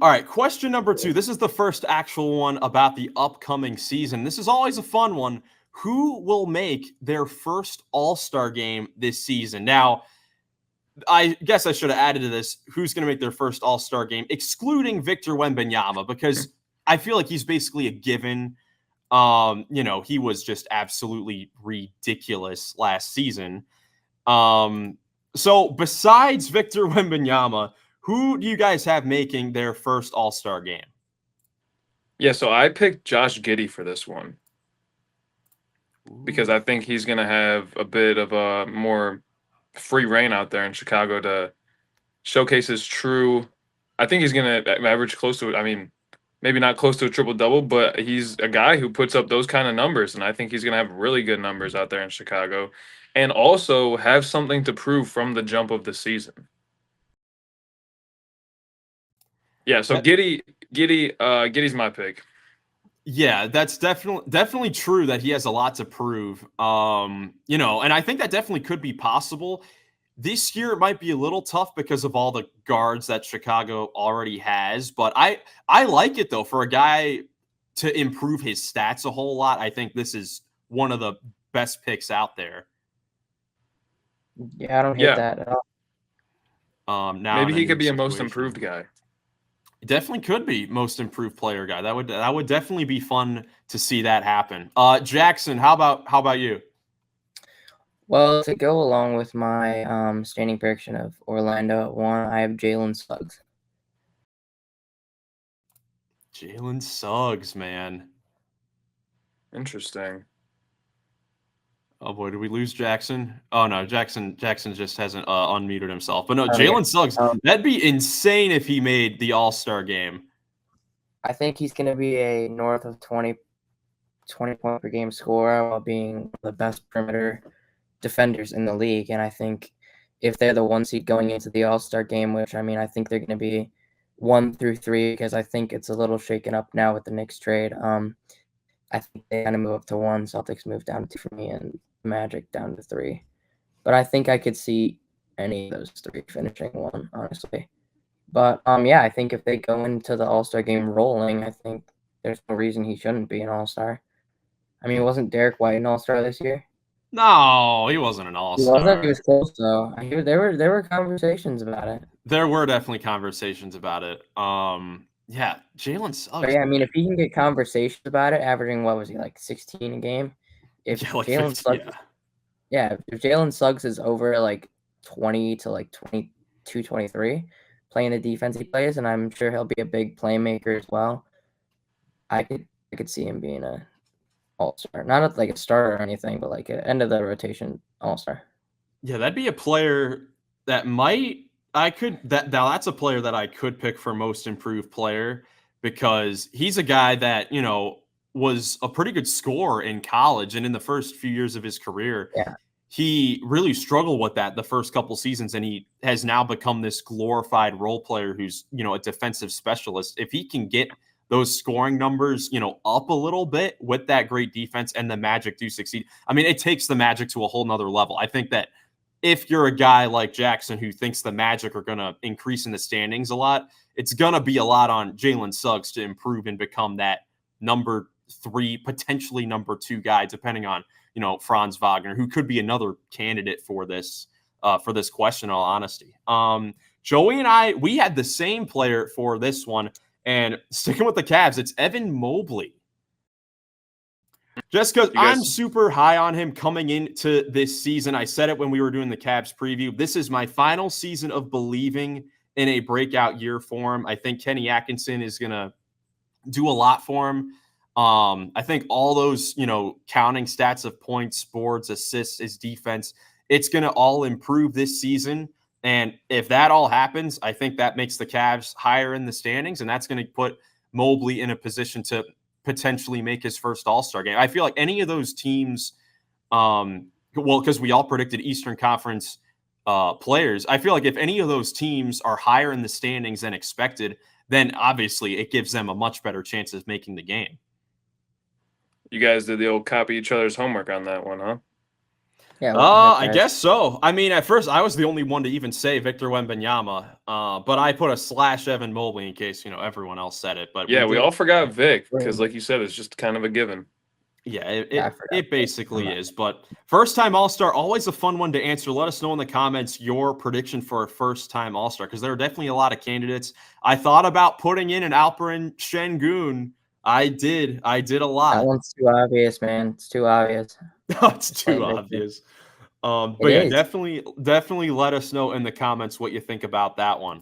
All right, question number 2. This is the first actual one about the upcoming season. This is always a fun one. Who will make their first All-Star game this season? Now, I guess I should have added to this, who's going to make their first All-Star game, excluding Victor Wembanyama, because I feel like he's basically a given. He was just absolutely ridiculous last season. So besides Victor Wembanyama, who do you guys have making their first All-Star game? Yeah, so I picked Josh Giddey for this one because I think he's going to have a bit of a more free reign out there in Chicago to showcase his true. I think he's going to average close to it. I mean, maybe not close to a triple-double, but he's a guy who puts up those kind of numbers, and I think he's going to have really good numbers out there in Chicago and also have something to prove from the jump of the season. Yeah, so Giddey's my pick. Yeah, that's definitely true that he has a lot to prove. And I think that definitely could be possible. This year it might be a little tough because of all the guards that Chicago already has, but I like it though for a guy to improve his stats a whole lot. I think this is one of the best picks out there. Yeah, I don't hate that at all. Now maybe he could be a most improved guy. Definitely could be most improved player guy. That would definitely be fun to see that happen. Jackson, how about you? Well, to go along with my standing prediction of Orlando at 1, I have Jalen Suggs. Jalen Suggs, man. Interesting. Oh boy, did we lose Jackson? Oh no, Jackson just hasn't unmuted himself. But no, Jalen Suggs, that'd be insane if he made the All-Star game. I think he's going to be a north of 20 point per game scorer while being one of the best perimeter defenders in the league. And I think if they're the 1 seed going into the All-Star game, which I think they're going to be 1 through 3, because I think it's a little shaken up now with the Knicks trade. I think they kind of move up to 1. Celtics move down to 2 for me, and Magic down to 3. But I think I could see any of those 3 finishing 1, honestly. But I think if they go into the All-Star game rolling, I think there's no reason he shouldn't be an All-Star. I mean, wasn't Derek White an All-Star this year? No, he wasn't an All-Star. He wasn't. He was close though. There were conversations about it. There were definitely conversations about it. Yeah, Jalen Suggs. But yeah, I mean, if he can get conversations about it, averaging what was he, like 16 a game? If Jalen Suggs, if Jalen Suggs is over like 20 to like 22, 23, playing the defense he plays, and I'm sure he'll be a big playmaker as well. I could see him being a All-Star, not like a starter or anything, but like an end of the rotation All-Star. Yeah, that'd be a player that that's a player that I could pick for most improved player, because he's a guy that, was a pretty good scorer in college, and in the first few years of his career, he really struggled with that the first couple seasons, and he has now become this glorified role player who's, a defensive specialist. If he can get those scoring numbers, up a little bit with that great defense, and the Magic do succeed, I mean, it takes the Magic to a whole nother level. I think that if you're a guy like Jackson who thinks the Magic are going to increase in the standings a lot, it's going to be a lot on Jalen Suggs to improve and become that number 3, potentially number 2 guy, depending on, Franz Wagner, who could be another candidate for this question, in all honesty. Joey and I, we had the same player for this one, and sticking with the Cavs, it's Evan Mobley. Just because I'm super high on him coming into this season. I said it when we were doing the Cavs preview. This is my final season of believing in a breakout year for him. I think Kenny Atkinson is going to do a lot for him. I think all those, counting stats of points, boards, assists, his defense, it's going to all improve this season. And if that all happens, I think that makes the Cavs higher in the standings, and that's going to put Mobley in a position to potentially make his first All-Star game. I feel like any of those teams, because we all predicted Eastern Conference players, I feel like if any of those teams are higher in the standings than expected, then obviously it gives them a much better chance of making the game. You guys did the old copy each other's homework on that one, huh? Yeah, what the heck, I guys? guess so. I mean, at first I was the only one to even say Victor Wembanyama, but I put a / Evan Mobley in case everyone else said it. But Yeah, we did. all forgot Vic Right. because, like you said, it's just kind of a given. Yeah, Yeah, I it, forgot it that. basically I'm not- is. But first time All Star, always a fun one to answer. Let us know in the comments your prediction for a first time All Star because there are definitely a lot of candidates. I thought about putting in an Alperen Şengün. I did a That lot. one's too obvious, man. It's too obvious. It's too Playing Victor. obvious. But It yeah, is. definitely let us know in the comments what you think about that one.